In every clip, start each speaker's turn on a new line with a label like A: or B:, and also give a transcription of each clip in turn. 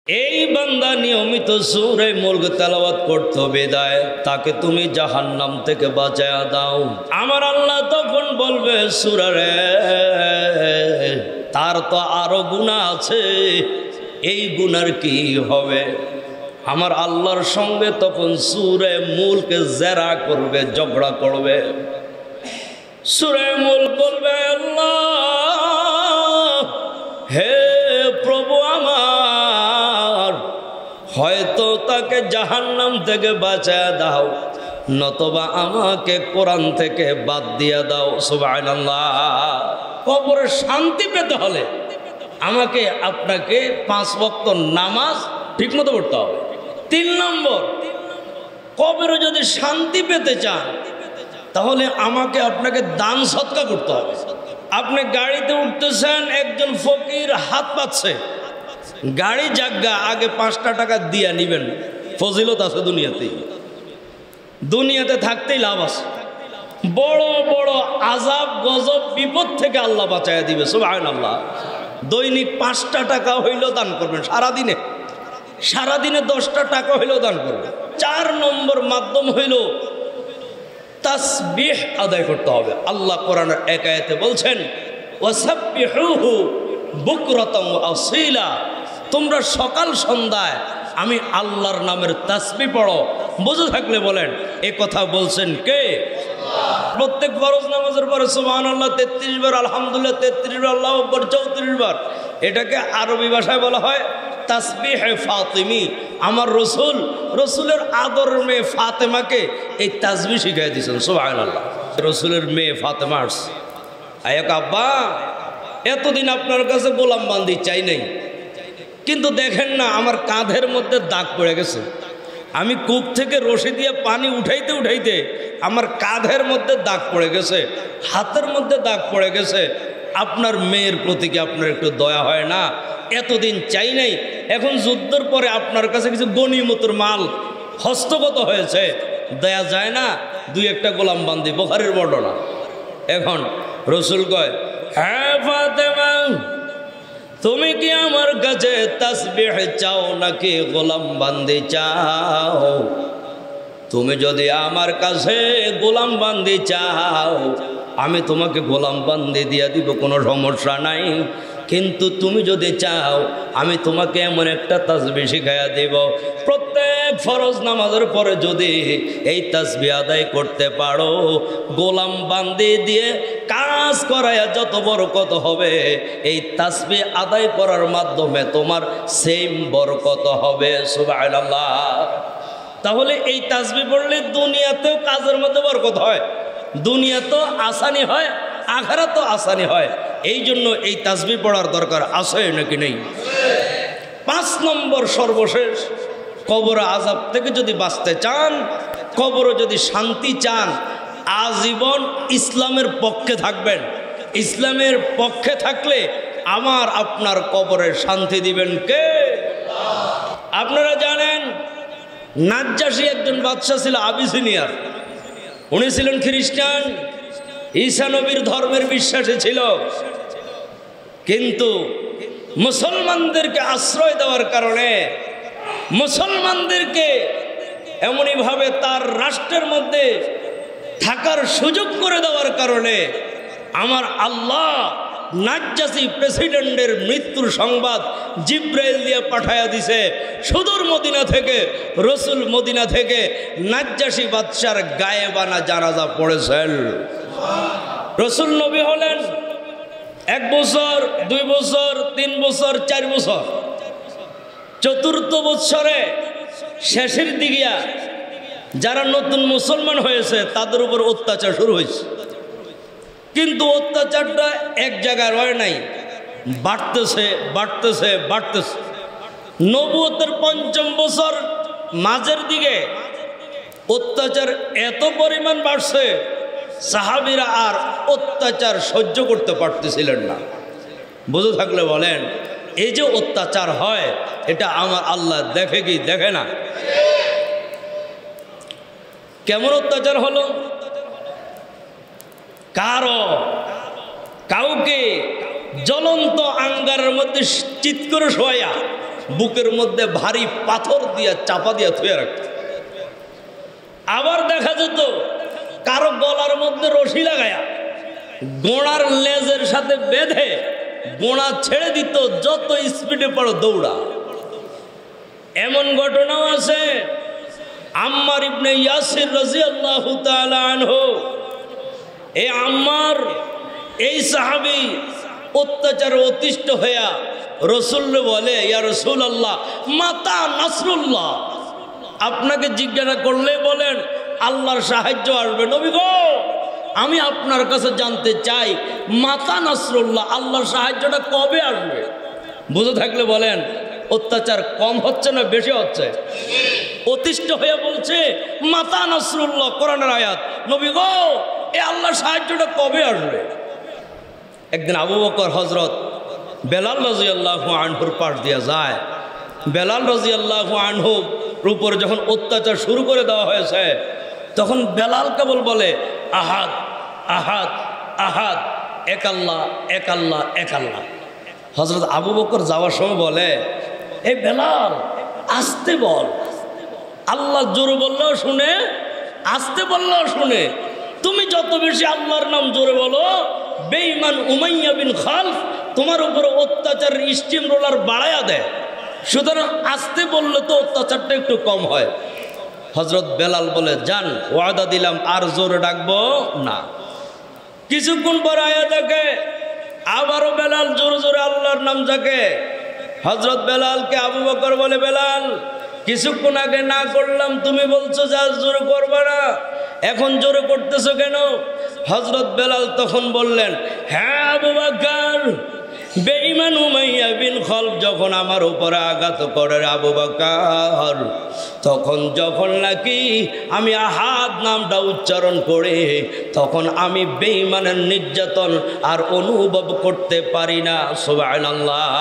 A: এই বান্দা নিয়মিত সূরা মুলক তেলাওয়াত করতে বিদায় তাকে তুমি জাহান্নাম থেকে বাঁচায়া দাও। আমার আল্লাহ তখন বলবে সূরা রে, তার তো আরো গুনাহ আছে, এই গুনার কি হবে? আমার আল্লাহর সঙ্গে তখন সূরা মুলকে জেরা করবে, ঝগড়া করবে। সূরা মুলক বলবে, আল্লাহ হে প্রভু আমার, হয়তো তাকে জাহান্নাম থেকে বাঁচায়া দাও, নতবা আমাকে কোরআন থেকে বাদ দিয়ে দাও। সুবহানাল্লাহ। কবরে শান্তি পেতে হলে আমাকে আপনাকে 5 ওয়াক্ত নামাজ ঠিকমতো পড়তে হবে। 3 নম্বর, কবরে যদি শান্তি পেতে চান তাহলে আমাকে আপনাকে দান সদকা করতে হবে। আপনি গাড়িতে উঠতেছেন, একজন ফকির হাত পাচ্ছে, গাড়ি জাগা আগে 5টা টাকা দিয়ে নিবেন। ফজিলত আছে দুনিয়াতে থাকতেই লাভ আছে। বড় বড় আযাব গজব বিপদ থেকে আল্লাহ বাঁচায়া দিবে। সুবহানাল্লাহ। দৈনিক 5টা টাকা হইলেও দান করবেন, সারাদিনে 10টা টাকা হইলেও দান করবেন। 4 নম্বর মাধ্যম হইল তাসবিহ আদায় করতে হবে। আল্লাহ কোরআনের এক আয়াতে বলছেন, ওয়াসাব্বিহুহু বুকরাতাম ওয়া আসীলা, তোমরা সকাল সন্ধ্যায় আমি আল্লাহর নামের তাসবিহ পড়ো। বুঝে থাকলে বলেন, এই কথা বলছেন কে? প্রত্যেক ফরজ নামাজের পরে সুবহানাল্লাহ 33 বার, আলহামদুলিল্লাহ 33 বার, আল্লাহু আকবার 34 বার। এটাকে আরবি ভাষায় বলা হয় তাসবিহে ফাতিমি। আমার রসুলের আদরের মেয়ে ফাতেমাকে এই তাসবিহ শিখিয়ে দিয়েছেন। সুবহানাল্লাহ। রসুলের মেয়ে ফাতেমা আসছে, আয়াক আব্বা, এতদিন আপনার কাছে গোলাম বান্দি চাই নাই, কিন্তু দেখেন না আমার কাঁধের মধ্যে দাগ পড়ে গেছে। আমি কূপ থেকে রশি দিয়ে পানি উঠাইতে উঠাইতে আমার কাঁধের মধ্যে দাগ পড়ে গেছে, হাতের মধ্যে দাগ পড়ে গেছে। আপনার মেয়ের প্রতি কি আপনার একটু দয়া হয় না? এতদিন চাই নাই, এখন যুদ্ধের পরে আপনার কাছে কিছু গনিমতের মাল হস্তগত হয়েছে, দেয়া যায় না? 2-1টা গোলাম বান্দি, বুখারীর বর্ণনা। এখন রসুল কয়, হ্যাঁ ফাতেমা, তুমি কি আমার কাছে তাসবিহ চাও নাকি গোলাম বান্দি চাও? তুমি যদি আমার কাছে গোলাম বান্দি চাও আমি তোমাকে গোলাম বান্দি দিয়ে দিব, কোনো সমস্যা নাই। কিন্তু তুমি যদি চাও আমি তোমাকে এমন একটা তাসবিহ শিখাইয়া দেব, প্রত্যেক ফরজ নামাজের পরে যদি এই তাসবিহ আদায় করতে পারো, গোলাম বান্দি দিয়ে কাজ করায়া যত বরকত হবে, এই তাসবিহ আদায় করার মাধ্যমে তোমার সেম বরকত হবে। সুবহানাল্লাহ। তাহলে এই তাসবিহ পড়লে দুনিয়াতেও কাজের মধ্যে বরকত হয়, দুনিয়াতেও আসানি হয়, আখিরাতেও আসানি হয়। এই জন্য এই তাসবিহ পড়ার দরকার আছে নাকি নেই? 5 নম্বর সর্বশেষ, কবর আযাব থেকে যদি বাঁচতে চান, কবরে যদি শান্তি চান, আজীবন ইসলামের পক্ষে থাকবেন। ইসলামের পক্ষে থাকলে আমার আপনার কবরের শান্তি দিবেন কে? আপনারা জানেন নাজ্জাশী একজন বাদশা ছিল আবিসিনিয়ার। উনি ছিলেন খ্রিস্টান, ঈসা নবীর ধর্মের বিশ্বাসী ছিল, কিন্তু মুসলমানদেরকে আশ্রয় দেওয়ার কারণে, মুসলমানদেরকে এমনইভাবে তার রাষ্ট্রের মধ্যে থাকার সুযোগ করে দেওয়ার কারণে আমার আল্লাহ নাজ্জাশী প্রেসিডেন্টের মৃত্যুর সংবাদ জিব্রাইল দিয়ে পাঠায়া দিছে। সুদূর মদিনা থেকে রসুল মদিনা থেকে নাজ্জাশী বাদশার গায়েবানা জানাজা পড়েছেন। রসুল নবী হলেন 1 বছর, 2 বছর, 3 বছর, 4 বছর। 4র্থ বৎসরে শেষের দিকে যারা নতুন মুসলমান হয়েছে তাদের উপর অত্যাচার শুরু হয়েছে, কিন্তু অত্যাচারটা এক জায়গায় রয় নাই, বাড়তেছে বাড়তেছে বাড়তেছে। নবুয়তের 5ম বছর মাঝের দিকে অত্যাচার এত পরিমাণ বাড়ছে, সাহাবীরা আর অত্যাচার সহ্য করতে পারতেছিলেন না। বুঝে থাকলে বলেন, এই যে অত্যাচার হয় এটা আমার আল্লাহ দেখে কি দেখে না? কেমন অত্যাচার হলো? কাউকে জ্বলন্ত আঙ্গারের মধ্যে চিৎ করে শোয়া বুকের মধ্যে ভারী পাথর দিয়া চাপা দিয়া থুয়ে রাখত। আবার দেখা যেত কারো গলার মধ্যে রশি লাগায়া গোড়ার লেজের সাথে বেঁধে গোড়া ছেড়ে দিত, যত স্পিডে পারো দৌড়া। এমন ঘটনাও আছে, আম্মার ইবনে ইয়াসির রাদিয়াল্লাহু তাআলা আনহু, এই আম্মার এই সাহাবী অত্যাচারে অতিষ্ঠ হইয়া রাসূলকে বলে, ইয়া রাসূলুল্লাহ মাতা নাসরুল্লাহ, আপনাকে জিজ্ঞাসা করলে বলেন আল্লাহর সাহায্য আসবে। নবী গো, আমি আপনার কাছে জানতে চাই মাতা নাসরুল্লাহ, আল্লাহর সাহায্যটা কবে আসবে? বুঝে থাকলে বলেন অত্যাচার কম হচ্ছে না বেশি হচ্ছে? অতিষ্ঠ হয়ে বলছে মাতা নাসরুল্লাহ, কোরআনের আয়াত। নবী গো, এই আল্লাহর সাহায্যটা কবে আসবে? একদিন আবু বকর হযরত বেলাল রাদিয়াল্লাহু আনহুর পাশ দিয়ে যায়। বেলাল রাদিয়াল্লাহু আনহুর উপর যখন অত্যাচার শুরু করে দেওয়া হয়েছে, তখন বেলাল কেবল বলে আহাদ আহাদ আহাদ, এক আল্লাহ এক আল্লাহ এক আল্লাহ। হযরত আবু বকর যাওয়ার সময় বলে, এ বেলাল আস্তে বল, আল্লাহ জোরে বললেও শুনে, আস্তে বললেও শুনে। তুমি যত বেশি আল্লাহর নাম জোরে বলো, বেঈমান উমাইয়া বিন খালফ তোমার উপরে অত্যাচারের স্টিম রোলার বাড়ায়া দেয়, সুতরাং আস্তে বললে তো অত্যাচারটা একটু কম হয়। হযরত বেলাল বলে, যান, ওয়াদা দিলাম আর জোরে ডাকবো না। কিছুক্ষণ পর আয়া দেখে আবারও বেলাল জোরে জোরে আল্লাহর নাম ডাকে। হযরত বেলালকে আবু বকর বলে, বেলাল কিছুক্ষণ আগে না করলাম, তুমি বলছো যে আজ জোরে করবে না, এখন জোরে করতেছো কেন? হযরত বেলাল তখন বললেন, হ্যাঁ আবু বকর, বেঈমান উমাইয়া বিন খালফ যখন আমার উপরে আঘাত করে আবু বকর, তখন যখন নাকি আমি আহাদ নামটা উচ্চারণ করে, তখন আমি বেঈমানের নির্যাতন আর অনুভব করতে পারি না। সুবহানাল্লাহ।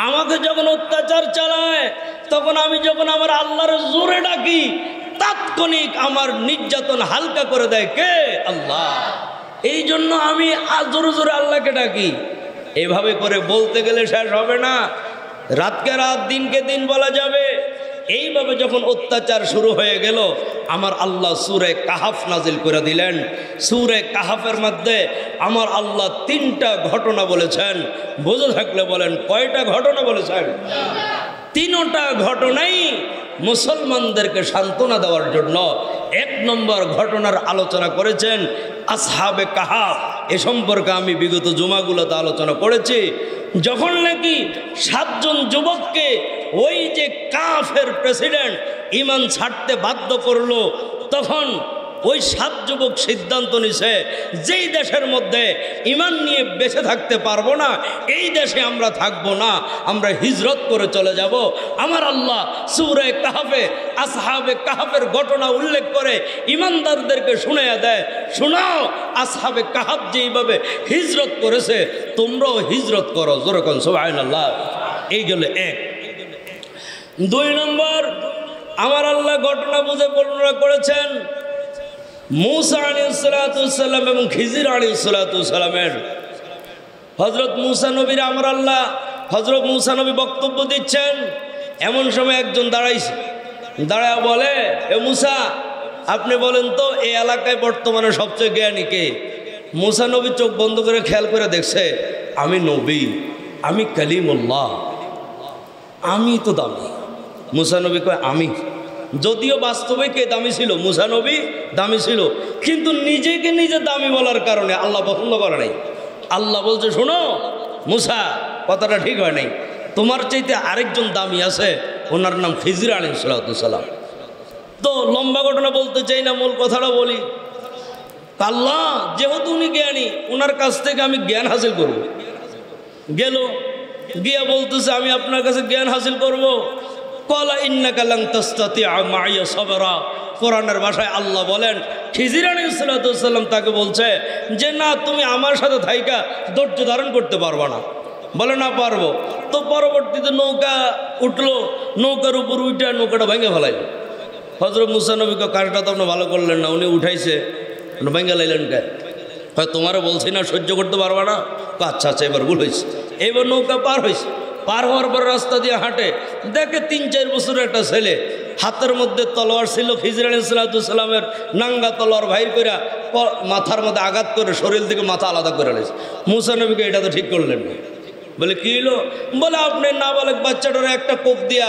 A: আমাকে যখন অত্যাচার চালায়, তখন আমি যখন আমার আল্লাহর জোরে ডাকি, তাৎক্ষণিক আমার নির্যাতন হালকা করে দেয় কে? আল্লাহ। এই জন্য আমি জোরে জোরে আল্লাহকে ডাকি। এভাবে করে বলতে গেলে শেষ হবে না, রাতকে রাত দিনকে দিন বলা যাবে। এইভাবে যখন অত্যাচার শুরু হয়ে গেল, আমার আল্লাহ সূরা কাহাফ নাজিল করে দিলেন। সূরা কাহাফের মধ্যে আমার আল্লাহ 3টা ঘটনা বলেছেন। বুঝে থাকলে বলেন কয়টা ঘটনা বলেছেন? 3টা ঘটনাই মুসলমানদেরকে সান্ত্বনা দেওয়ার জন্য। 1 নম্বর ঘটনার আলোচনা করেছেন আসহাবে কাহাফ। এ সম্পর্কে আমি বিগত জুমাগুলোতে আলোচনা করেছি। যখন নাকি 7 জন যুবককে ওই যে কাফের প্রেসিডেন্ট ঈমান ছাড়তে বাধ্য করলো, তখন ওই 7 যুবক সিদ্ধান্ত নিছে, যেই দেশের মধ্যে ঈমান নিয়ে বেঁচে থাকতে পারবো না, এই দেশে আমরা থাকবো না, আমরা হিজরত করে চলে যাব। আমার আল্লাহ সূরা কাহাফে আসহাবে কাহাফের ঘটনা উল্লেখ করে ঈমানদারদেরকে শুনাইয়া দেয়, শোনাও আসহাবে কাহাফ যেইভাবে হিজরত করেছে, তোমরাও হিজরত করো। জোরে কোন সুবহানাল্লাহ। এই গেল 1। 2 নম্বর, আমার আল্লাহ ঘটনা বুঝে বর্ণনা করেছেন মূসা আলাইহিস সালাতু ওয়াস সালাম এবং খিজির আলাইহিস সালাতু ওয়াস সালামের। হযরত মূসা নবীর আমার আল্লাহ, হযরত মূসা নবী বক্তব্য দিচ্ছেন, এমন সময় একজন দাঁড়াইছে, দাঁড়ায় বলে, এ মূসা আপনি বলেন তো এই এলাকায় বর্তমানে সবচেয়ে জ্ঞানী কে? মূসা নবী চোখ বন্ধ করে খেয়াল করে দেখছে, আমি নবী, আমি কালিমুল্লাহ, আমি তো দামি। মূসা নবী কয় আমি। যদিও বাস্তবে কে দামি ছিল? মূসা নবী দামি ছিল, কিন্তু নিজেকে নিজে দামি বলার কারণে আল্লাহ পছন্দ করে নাই। আল্লাহ বলছে, শোনো মূসা, কথাটা ঠিক হয় নাই, তোমার চাইতে আরেকজন দামি আছে, ওনার নাম খিজির আলাইহিস সালাতু ওয়াস সালাম। তো লম্বা ঘটনা বলতে চাই না, মূল কথাটা বলি। আল্লাহ যেহেতু উনি জ্ঞানী, ওনার কাছ থেকে আমি জ্ঞান হাসিল করব। গেল, গিয়া বলতেছে, আমি আপনার কাছে জ্ঞান হাসিল করব। ক্বালা ইন্নাকা লান তাসতাতিআ মাইয়া সাবরা। কোরআনের ভাষায় আল্লাহ বলেন, খিজির আলাইহিস সালাতু ওয়াস সালাম তাকে বলছে যে না, তুমি আমার সাথে থাইকা ধৈর্য ধারণ করতে পারবা না। বলে না পারবো। তো পরবর্তীতে নৌকা উঠলো, নৌকার উপর উঠে নৌকাটা ভেঙে ফেলাইল। হযরত মূসা নবীকে, কাজটা তো আপনি ভালো করলেন না, উনি উঠাইছে, ভেঙে লাইলেন কে? হয় তোমারও বলছি না সহ্য করতে পারবা না। আচ্ছা আচ্ছা, এবার ভুল হয়েছে। এবার নৌকা পার হয়েছে, পার হওয়ার পর রাস্তা দিয়ে হাঁটে, দেখে 3-4 বছরের একটা ছেলে, হাতের মধ্যে তলোয়ার ছিল, খিজির আলাইহিস সালামের নাঙ্গা তলোয়ার ভাইর করে মাথার মধ্যে আঘাত করে শরীর থেকে মাথা আলাদা করে নিয়েছে। মুসা নবীকে এটা তো ঠিক করলেন না। বলে কি হলো? বলে আপনি নাবালক বাচ্চাটার একটা কোপ দিয়া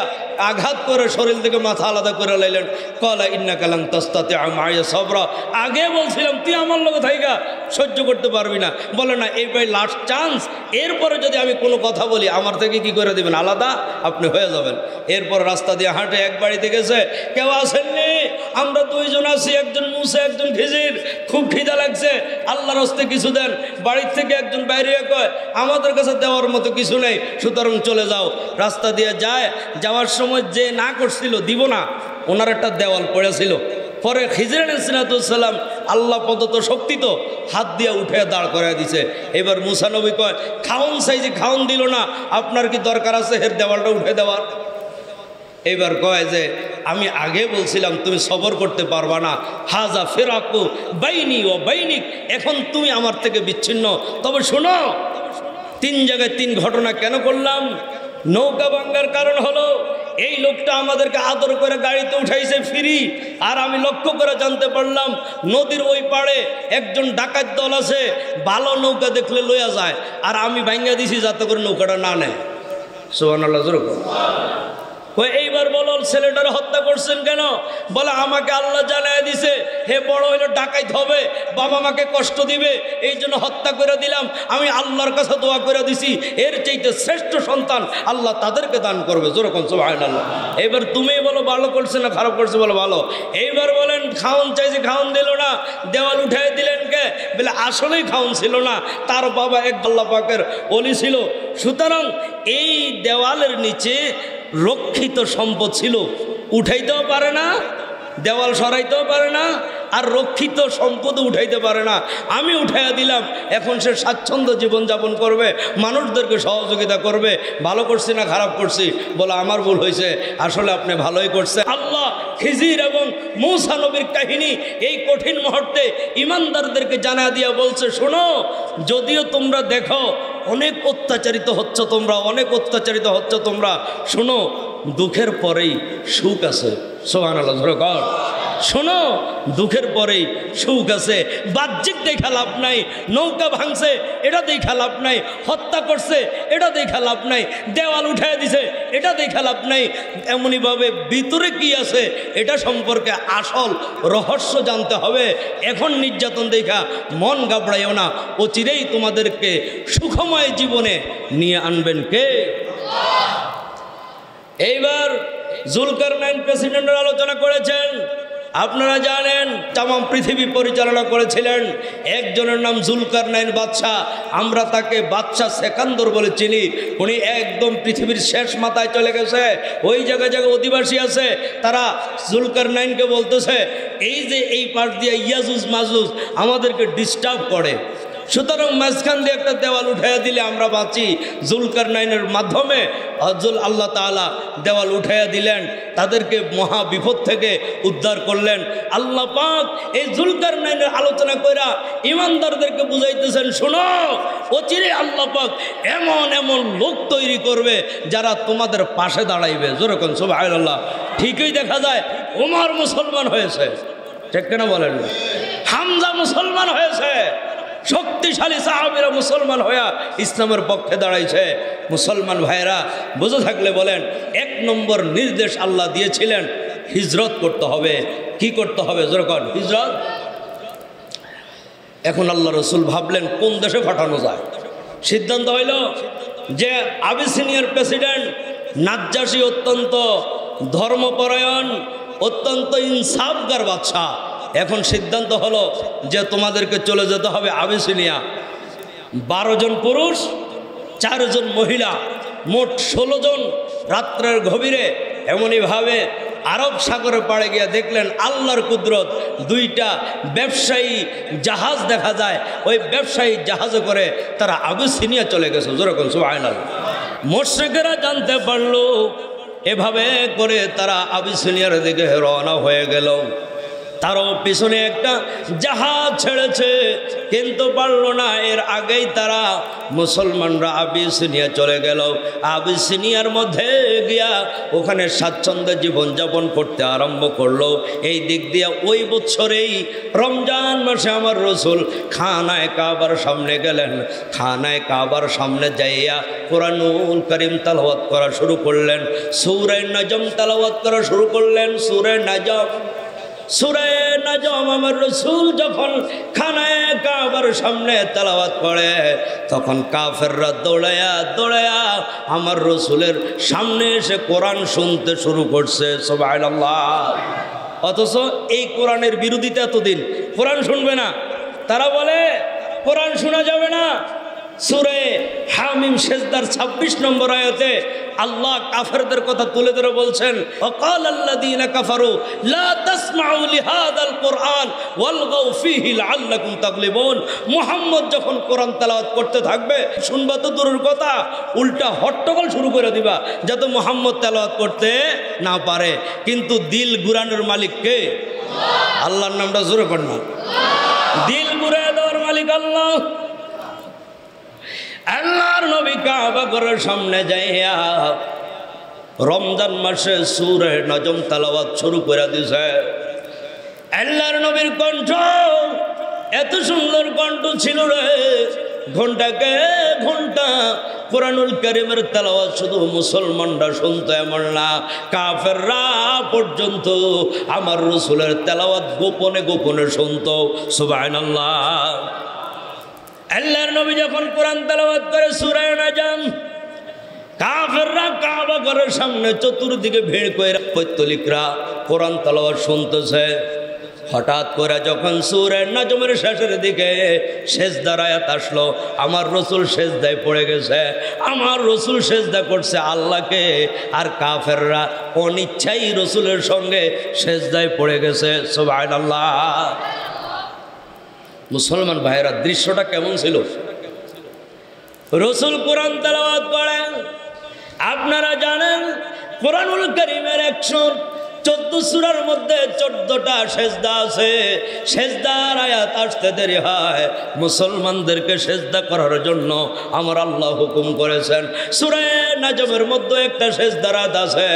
A: আঘাত করে শরীর থেকে মাথা আলাদা করে লাইলেন। কলা ইন্নাকা লান তাস্তাতিআ মা'আ সাবরা, আগে বলছিলাম তুই আমার লগে থাইকা সহ্য করতে পারবি না। বলে না, এই ভাই লাস্ট চান্স, এরপরে যদি আমি কোনো কথা বলি আমার থেকে কি করে দেবেন, আলাদা আপনি হয়ে যাবেন। এরপর রাস্তা দিয়ে হাঁটে এক বাড়িতে গেছে, কেউ আসেননি, আমরা 2 জন আছি, একজন মুসা একজন খিজির, খুব খিদা লাগছে, আল্লাহর হস্তে কিছু দেন। বাড়ির থেকে একজন বাইরে কয় আমাদের কাছে দেওয়ার মতো কিছু নেই, সুতরাং চলে যাও। রাস্তা দিয়ে যায়, যাওয়ার সময় যে না করছিল দিব না, ওনার একটা দেওয়াল পড়েছিল। পরে খিজির আলাইহিস সালাম আল্লাহ প্রদত্ত শক্তি তো হাত দিয়ে উঠে দাঁড় করাই দিছে। এবার মুসা নবী কয় খাউন চাইছি, খাউন দিল না, আপনার কি দরকার আছে এর দেওয়ালটা উঠে দেওয়ার? এবার কয় যে আমি আগে বলছিলাম তুমি সবর করতে পারবা না, হাজা ফিরাকু বাইনি ও বাইনিক, এখন তুমি আমার থেকে বিচ্ছিন্ন। তবে শোনো, 3 জায়গায় 3 ঘটনা কেন করলাম? নৌকা ভাঙ্গার কারণ হলো এই লোকটা আমাদেরকে আদর করে গাড়িতে উঠাইছে ফ্রি, আর আমি লক্ষ্য করে জানতে পারলাম নদীর ওই পাড়ে একজন ডাকাত দল আছে, ভালো নৌকা দেখলে লইয়া যায়, আর আমি ভাঙ্গা দিছি যাতে করে নৌকাটা না নেয়। সুবহানাল্লাহ। এইবার বলো ছেলেটার হত্যা করছেন কেন? বলে আমাকে আল্লাহ জানায় দিছে হে বড় হইলে ডাকাইত হবে, বাবা মাকে কষ্ট দিবে, এই জন্য হত্যা করে দিলাম। আমি আল্লাহর কাছে দোয়া করে দিছি এর চাইতে শ্রেষ্ঠ সন্তান আল্লাহ তাদেরকে দান করবে। যেরকম সুবহানাল্লাহ। এবার তুমি বলো ভালো করছে না খারাপ করছে? বলো ভালো। এইবার বলেন খাওন চাইছে, খাওন দিল না, দেওয়াল উঠাই দিলেন কে? বলে আসলেই খাওন ছিল না, তার বাবা এক আল্লাহ পাকের ওলি ছিল। সুতরাং এই দেওয়ালের নিচে রক্ষিত সম্পদ ছিল, উঠাইতেও পারে না, দেওয়াল সরাইতেও পারে না, আর রক্ষিত সম্পদ উঠাইতে পারে না। আমি উঠাইয়া দিলাম, এখন সে স্বাচ্ছন্দ্য জীবনযাপন করবে, মানুষদেরকে সহযোগিতা করবে। ভালো করছি না খারাপ করছি? বলে আমার ভুল হয়েছে, আসলে আপনি ভালোই করছে। আল্লাহ খিজির এবং মূসা নবীর কাহিনী এই কঠিন মুহূর্তে ইমানদারদেরকে জানা দিয়া বলছে শোনো, যদিও তোমরা দেখো অনেক অত্যাচারিত হচ্ছে তোমরা, অনেক অত্যাচারিত হচ্ছে তোমরা, শোনো দুঃখের পরেই সুখ আছে। সুবহানাল্লাহ। শোনো দুঃখের পরেই সুখ আছে। বাহ্যিক দেখা লাভ নাই, নৌকা ভাঙছে এটা দেখা লাভ নাই, হত্যা করছে এটা দেখা লাভ নাই, দেওয়াল উঠাই দিছে এটা দেখা লাভ নাই। এমনিভাবে ভিতরে কি আছে এটা সম্পর্কে আসল রহস্য জানতে হবে। এখন নির্যাতন দেখা মন ঘাবড়াইও না, অচিরেই তোমাদেরকে সুখময় জীবনে নিয়ে আনবেন কে? এইবার জুলকারনাইন প্রেসিডেন্টের আলোচনা করেছেন। আপনারা জানেন তাম পৃথিবী পরিচালনা করেছিলেন একজনের নাম জুলকারনাইন বাদশাহ। আমরা তাকে বাদশাহ সেকান্দর বলে চিনি। উনি একদম পৃথিবীর শেষ মাথায় চলে গেছে। ওই জায়গায় জায়গায় অধিবাসী আছে, তারা জুলকারনাইনকে বলতেছে এই যে এই পাশ দিয়ে ইয়াজুজ মাজুজ আমাদেরকে ডিস্টার্ব করে, সুতরাং মাঝখান দিয়ে একটা দেওয়াল উঠাইয়া দিলে আমরা বাঁচি। জুলকারনাইনের মাধ্যমে আল্লাহ তাআলা দেওয়াল উঠাইয়া দিলেন, তাদেরকে মহা বিপদ থেকে উদ্ধার করলেন। আল্লাহ পাক এই জুলকারনাইনের আলোচনা কইরা ইমানদারদেরকে বুঝাইতেছেন শোনো, অচিরে আল্লাহ পাক এমন এমন লোক তৈরি করবে যারা তোমাদের পাশে দাঁড়াইবে। যেরকম সুবহানাল্লাহ। ঠিকই দেখা যায় ওমর মুসলমান হয়েছে, ঠিক কেন বলেন? হামজা মুসলমান হয়েছে, শক্তিশালী সাহাবীরা মুসলমান হয়ে ইসলামের পক্ষে দাঁড়াইছে। মুসলমান ভাইরা বুঝে থাকলে বলেন, 1 নম্বর নির্দেশ আল্লাহ দিয়েছিলেন হিজরত করতে হবে। কি করতে হবে? যেরকম হিজরত। এখন আল্লাহ রসুল ভাবলেন কোন দেশে পাঠানো যায়। সিদ্ধান্ত হইল যে আবিসিনিয়ার প্রেসিডেন্ট নাজ্জাশী অত্যন্ত ধর্মপরায়ণ, অত্যন্ত ইনসাফগার বাদশাহ। এখন সিদ্ধান্ত হলো যে তোমাদেরকে চলে যেতে হবে আবিসিনিয়া। 12 জন পুরুষ 4 জন মহিলা, মোট 16 জন রাত্রের গভীরে এমনইভাবে আরব সাগরে পাড়ে গিয়ে দেখলেন আল্লাহর কুদরত, 2টা ব্যবসায়ী জাহাজ দেখা যায়। ওই ব্যবসায়ী জাহাজে করে তারা আবিসিনিয়া চলে গেছে। যেরকম সুবহানাল্লাহ। মুশরিকেরা জানতে পারলো, এভাবে করে তারা আবিসিনিয়ার দিকে রওনা হয়ে গেল। তারও পিছনে একটা জাহাজ ছেড়েছে, কিন্তু পারল না। এর আগেই তারা মুসলমানরা আবিসিনিয়া চলে গেল। আবিসিনিয়ার মধ্যে গিয়া ওখানে স্বাচ্ছন্দ্যে জীবনযাপন করতে আরম্ভ করলো। এই দিক দিয়ে ওই বছরেই রমজান মাসে আমার রসুল খানায় কাবার সামনে গেলেন। খানায় কাবার সামনে যাইয়া কোরআনুল কারীম তেলাওয়াত করা শুরু করলেন। সূরা নজম তেলাওয়াত করা শুরু করলেন। সূরা নজম, সূরা নজম আমার রসুল যখন খানায় কাবার সামনে তেলাওয়াত করে, তখন কাফেররা দৌড়ায়া দৌড়ায়া আমার রসুলের সামনে এসে কোরআন শুনতে শুরু করছে। সুবহানাল্লাহ। অথচ এই কোরআনের বিরোধিতা এতদিন, কোরআন শুনবে না। তারা বলে কোরআন শোনা যাবে না। সূরা হামিম সেজদার 26 নম্বর আয়াতে আল্লাহ কাফেরদের কথা তুলে ধরে বলছেন, ওয়াকালাল্লাযীনা কাফারু লা তাসমাউ লিহাযাল কুরআন ওয়ালগাউ ফীহি লাআল্লাকুম তাগলিবুন। মুহাম্মদ যখন কোরআন তেলাওয়াত করতে থাকবে, শুনবা তো দূরের কথা, উল্টা হট্টগোল শুরু করে দিবা যাতে মুহাম্মদ তেলাওয়াত করতে না পারে। কিন্তু দিল ঘুরানোর মালিক কে? আল্লাহর নামটা জোরে কর না। দিল ঘুরিয়ে দেওয়ার মালিক আল্লাহ। আল্লাহর নবী কাবা ঘরের সামনে যাইয়া রমজান মাসে সূরা নজম তেলাওয়াত শুরু করে দিয়েছে। আল্লাহর নবীর কণ্ঠ এত সুন্দর কণ্ঠ ছিল রে, ঘন্টাকে ঘন্টা কোরআনুল কারীমের তেলাওয়াত শুধু মুসলমানরা শুনতো এমন না, কাফেররা পর্যন্ত আমার রাসূলের তেলাওয়াত গোপনে গোপনে শুনতো। সুবহানাল্লাহ। আল্লাহর নবী যখন কোরআন তেলাওয়াত করে সূরা নজম, কাফেররা কাবা ঘরের সামনে চতুর্দিকে ভিড় কইরা পৈতলিকরা কোরআন তেলাওয়াত শুনতেছে। হঠাৎ করে যখন সূরা নজমের শেষের দিকে সেজদার আয়াত আসলো, আমার রাসূল সেজদায় পড়ে গেছে। আমার রাসূল সেজদা করছে আল্লাহকে, আর কাফেররা অনিচ্ছাই রাসূলের সঙ্গে সেজদায় পড়ে গেছে। সুবহানাল্লাহ। মুসলমান ভাইয়েরা, দৃশ্যটা কেমন ছিল? রাসূল কোরআন তেলাওয়াত করেন। আপনারা জানেন কোরআনুল কারীমের 114 সূরার মধ্যে 14টা সেজদা আছে। সেজদার আয়াত আসতে দেরি হয়, মুসলমানদেরকে সেজদা করার জন্য আমার আল্লাহ হুকুম করেছেন। সূরা নজমের মধ্যে একটা সেজদার আয়াত আছে।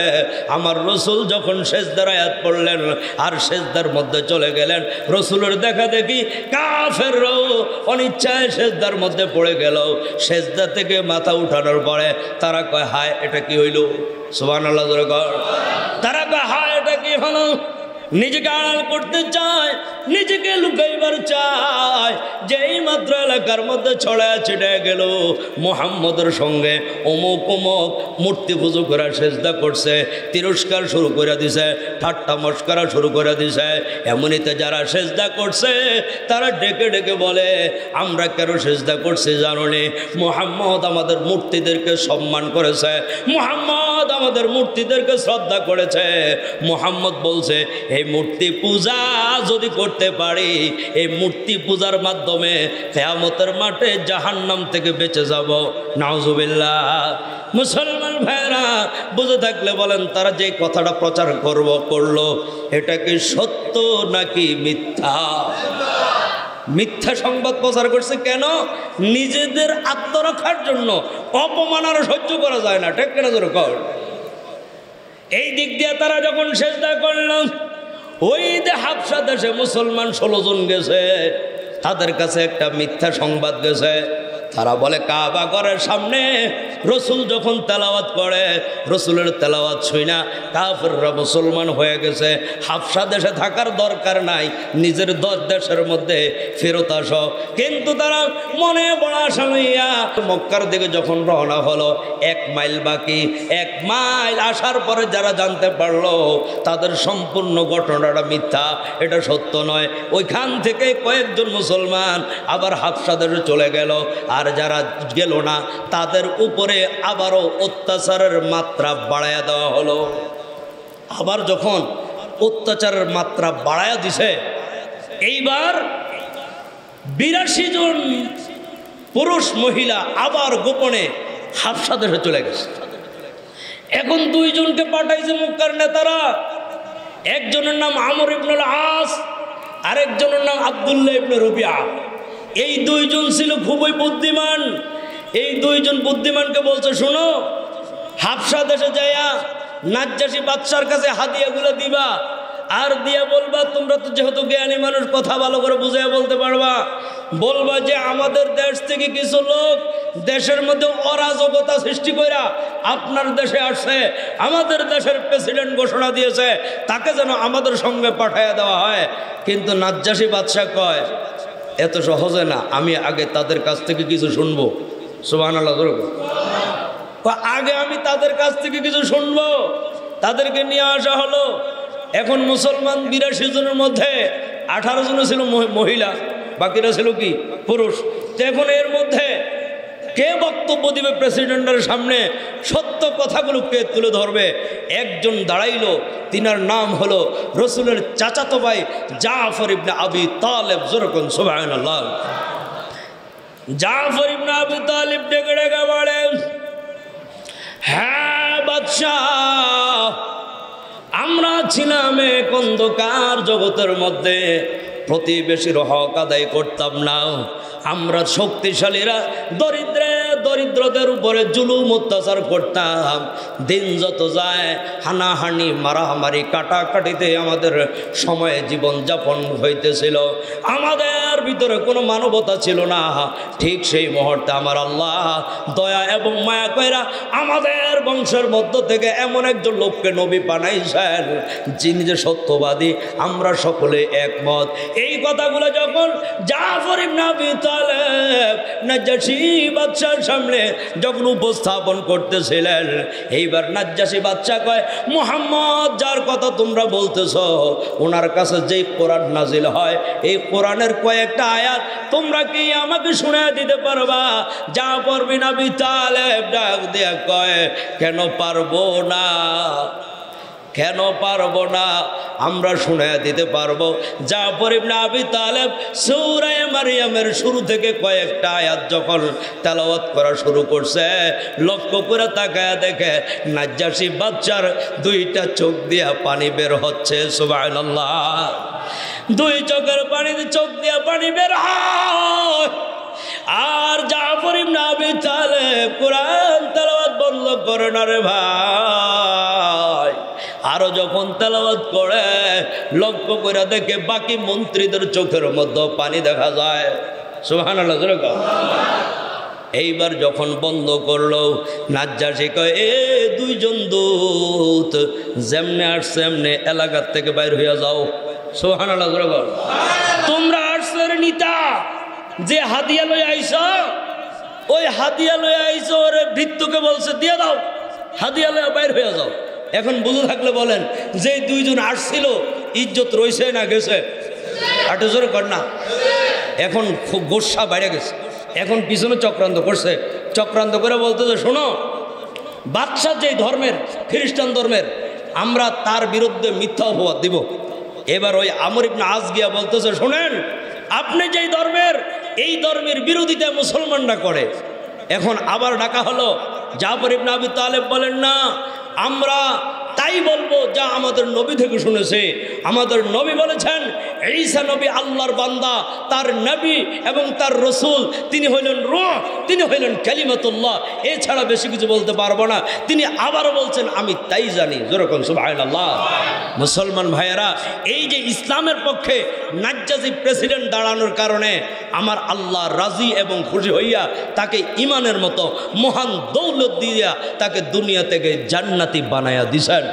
A: আমার রাসূল যখন সেজদার আয়াত পড়লেন আর সেজদার মধ্যে চলে গেলেন, রাসূলের দেখা দেখি কাফেররাও অনিচ্ছায় সেজদার মধ্যে পড়ে গেল। সেজদা থেকে মাথা উঠানোর পরে তারা কয়, হায় এটা কি হইল? সুবহানাল্লাহ জোরে কর। তারা কয়, হায় এটা কি হলো? নিজেকে আড়াল করতে চায়, নিজেকে লুকাইবার চায়। যেই মাত্র এলাকার মধ্যে ছড়ায় ছিটে গেল মুহাম্মদের সঙ্গে অমুক অমুক মূর্তি পুজো করা সেজদা করছে, তিরস্কার শুরু করে দিছে, ঠাট্টা মস্করা শুরু করে দিছে। এমনিতে যারা সেজদা করছে তারা ডেকে ডেকে বলে, আমরা কেন সেজদা করছি জানো নি? মুহাম্মদ আমাদের মূর্তিদেরকে সম্মান করেছে, মুহাম্মদ আমাদের মূর্তিদেরকে শ্রদ্ধা করেছে। মুহাম্মদ বলছে, এই মূর্তি পূজা যদি করতে পারি, এই মূর্তি পূজার মাধ্যমে কিয়ামতের মাঠে জাহান্নাম থেকে বেঁচে যাব। নাউজুবিল্লাহ। মুসলমান ভাইরা, বুঝে থাকলে বলেন, তারা যে কথাটা প্রচার করলো এটা কি সত্য নাকি মিথ্যা? মিথ্যা সংবাদ প্রচার করছে। কেন? নিজেদের আত্মরক্ষার জন্য। অপমান আর সহ্য করা যায় না, ঠিক কিনা জোরে কর। এই দিক দিয়ে তারা যখন সেজদা করলাম, ওই যে হাবশা দেশে মুসলমান 16 জন গেছে, তাদের কাছে একটা মিথ্যা সংবাদ গেছে। তারা বলে কাবা ঘরের সামনে রাসূল যখন তেলাওয়াত করে, রাসূলের তেলাওয়াত শুইনা কাফেররা মুসলমান হয়ে গেছে। হাবশা দেশে থাকার দরকার নাই, নিজের দেশের মধ্যে ফেরত আসো। কিন্তু তারা মনে বড় আশা লইয়া মক্কার দিকে যখন রওনা হলো, 1 মাইল বাকি। 1 মাইল আসার পরে যারা জানতে পারলো তাদের সম্পূর্ণ ঘটনাটা মিথ্যা, এটা সত্য নয়, ওইখান থেকে কয়েকজন মুসলমান আবার হাবশা দেশে চলে গেল। আর যারা গেল না তাদের উপরে আবারও অত্যাচারের মাত্রা বাড়ায়া দেওয়া হলো। আবার যখন অত্যাচারের মাত্রা বাড়ায়া দিছে, এইবার 82 জন পুরুষ মহিলা আবার গোপনে হাবশা দেশে চলে গেছে। এখন 2 জনকে পাঠাইছে মক্কার নেতারা, একজনের নাম আমর ইবনুল আস, আরেকজনের নাম আব্দুল্লাহ ইবনে রবিয়া। এই দুইজন ছিল খুবই বুদ্ধিমান। এই দুইজন বুদ্ধিমানকে বলছে, শোনো, হাবশা দেশে যাইয়া নাজ্জাশী বাদশার কাছে হাদিয়াগুলো দিবা, আর দিয়া বলবা, তোমরা তো যেহেতু জ্ঞানী মানুষ, কথা ভালো করে বুঝাইয়া বলতে পারবা, বলবা যে আমাদের দেশ থেকে কিছু লোক দেশের মধ্যে অরাজকতা সৃষ্টি কইরা আপনার দেশে আসছে, আমাদের দেশের প্রেসিডেন্ট ঘোষণা দিয়েছে তাকে যেন আমাদের সঙ্গে পাঠাইয়া দেওয়া হয়। কিন্তু নাজ্জাশী বাদশা কয়, এত সহজে না, আমি আগে তাদের কাছ থেকে কিছু শুনবো। সুবহানাল্লাহ। আগে আমি তাদের কাছ থেকে কিছু শুনবো। তাদেরকে নিয়ে আসা হলো। এখন মুসলমান 82 জনের মধ্যে 18 জন ছিল মহিলা, বাকিরা ছিল কি পুরুষ। তো এখন এর মধ্যে কে বক্তব্য দিবে প্রেসিডেন্টের সামনে, সত্য কথাগুলো কে তুলে ধরবে? একজন দাঁড়াইলো, তিনার নাম হলো রসুলের চাচাতো ভাই জাফর ইবনে আবি তালেব। যেরকম সুবহানাল্লাহ। জাফর ইবনে আবি তালেব ডেকে ডেকে বলেন, হ্যাঁ বাদশাহ, আমরা ছিলাম এক অন্ধকার জগতের মধ্যে, প্রতিবেশীর হক আদায় করতাম না। আমরা শক্তিশালীরা দরিদ্রদের উপরে জুলুম অত্যাচার করতাম। দিন যত যায় হানাহানি মারামারি কাটাকাটিতে আমাদের সময়ে জীবন যাপন হইতেছিল। আমাদের ভিতরে কোনো মানবতা ছিল না। ঠিক সেই মুহূর্তে আমার আল্লাহ দয়া এবং মায়া কইরা আমাদের বংশের মধ্য থেকে এমন একজন লোককে নবী বানাইছেন, যিনি যে সত্যবাদী, আমরা সকলে একমত। এই কথাগুলো যখন জাফর ইবনে আবি তালেব নাজ্জাশী বাদশার সামনে যখন উপস্থাপন করতেছিলেন, এইবার নাজ্জাশী বাদশা কয়, মুহাম্মদ যার কথা তোমরা বলতেছ, ওনার কাছে যেই কোরআন নাজিল হয়, এই কোরআনের কয়েকটা আয়াত তোমরা কি আমাকে শোনায় দিতে পারবা? জাফর বিন আবি তালেব ডাক দিয়া কয়, কেন পারবো না, কেন পারবো না, আমরা শুনে দিতে পারবো। জাফর ইবনে আবি তালেব সূরা মারইয়ামের শুরু থেকে কয়েকটা আয়াত যখন তেলাওয়াত করা শুরু করছে, লক্ষ্য করে তাকায় দেখে নাজ্জাশী বাদশার দুইটা চোখ দিয়া পানি বের হচ্ছে। সুবহানাল্লাহ। দুই চোখের পানিতে চোখ দিয়া পানি বের হয়। আর জাফর ইবনে আবি তালেব কোরআন তেলাওয়াত বন্ধ করে না রে ভাই। আরো যখন তেলাওয়াত করে লক্ষ্য করে দেখে বাকি মন্ত্রীদের চোখের মধ্যে পানি দেখা যায়। সুবহানাল্লাহ। এইবার যখন বন্ধ করলো, নাজ্জাশী কয়, এ দুইজন দূত যেমনে আসছে এমনি এলাকার থেকে বাইর হইয়া যাও। সুবহানাল্লাহ। তোমরা আসছের নিতা যে হাদিয়া লই আইছ, ওই হাদিয়া লই আইছ, ওরে ভৃত্যকে বলছে দিয়ে দাও, হাদিয়া লইয়া বাইর হইয়া যাও। এখন বুঝে থাকলে বলেন, যে দুইজন আসছিল ইজ্জত রইছে না গেছে? আটু জোরে কর না। এখন খুব গোসা বাইরে গেছে। এখন পিছনে চক্রান্ত করছে। চক্রান্ত করে বলতেছে, শোনো, বাদশা যেই ধর্মের, খ্রিস্টান ধর্মের, আমরা তার বিরুদ্ধে মিথ্যা অপবাদ দিব। এবার ওই আমর ইবনে আস গিয়া বলতেছে, শোনেন, আপনি যেই ধর্মের, এই ধর্মের বিরোধিতা মুসলমানরা করে। এখন আবার ডাকা হলো। জাফর ইবনে আবি তালেব বলেন, না, আমরা তাই বলবো যা আমাদের নবী থেকে শুনেছে। আমাদের নবী বলেছেন, ঈসা নবী আল্লাহর বান্দা, তার নবী এবং তার রসুল, তিনি হইলেন রূহ, তিনি হইলেন কালিমাতুল্লাহ, এছাড়া বেশি কিছু বলতে পারবো না। তিনি আবারও বলছেন, আমি তাই জানি। যেরকম সুবহানাল্লাহ। মুসলমান ভাইয়েরা, এই যে ইসলামের পক্ষে নাজ্জাশী প্রেসিডেন্ট দাঁড়ানোর কারণে আমার আল্লাহ রাজি এবং খুশি হইয়া তাকে ইমানের মতো মহান দৌলত দিয়া তাকে দুনিয়া থেকে জান্নাতি বানায়া দিছেন।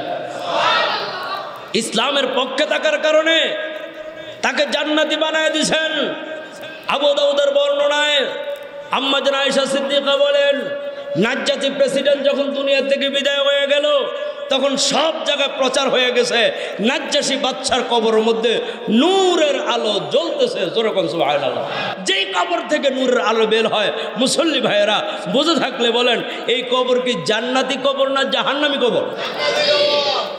A: ইসলামের পক্ষে থাকার কারণে তাকে জান্নাতি বানায়া দিছেন। আবু দাউদের বর্ণনায় আম্মা জান আয়েশা সিদ্দিকা বলেন, নাজ্জাশী প্রেসিডেন্ট যখন দুনিয়া থেকে বিদায় হয়ে গেল, তখন সব জায়গায় প্রচার হয়ে গেছে নাজ্জাশী বাদশার কবরের মধ্যে নূরের আলো জ্বলতেছে। যেরকম সুবহানাল্লাহ। যেই কবর থেকে নূরের আলো বের হয়, মুসল্লি ভাইয়েরা বুঝে থাকলে বলেন, এই কবর কি জান্নাতি কবর না জাহান্নামী কবর?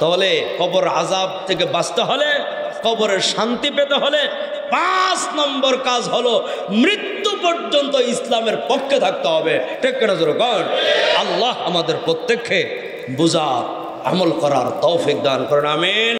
A: তাহলে কবর আযাব থেকে বাঁচতে হলে, কবরের শান্তি পেতে হলে 5 নম্বর কাজ হলো মৃত্যু পর্যন্ত ইসলামের পক্ষে থাকতে হবে। ঠিক কিনা জোরে কর? আল্লাহ আমাদের প্রত্যেককে বুঝার, আমল করার তৌফিক দান করেন। আমিন।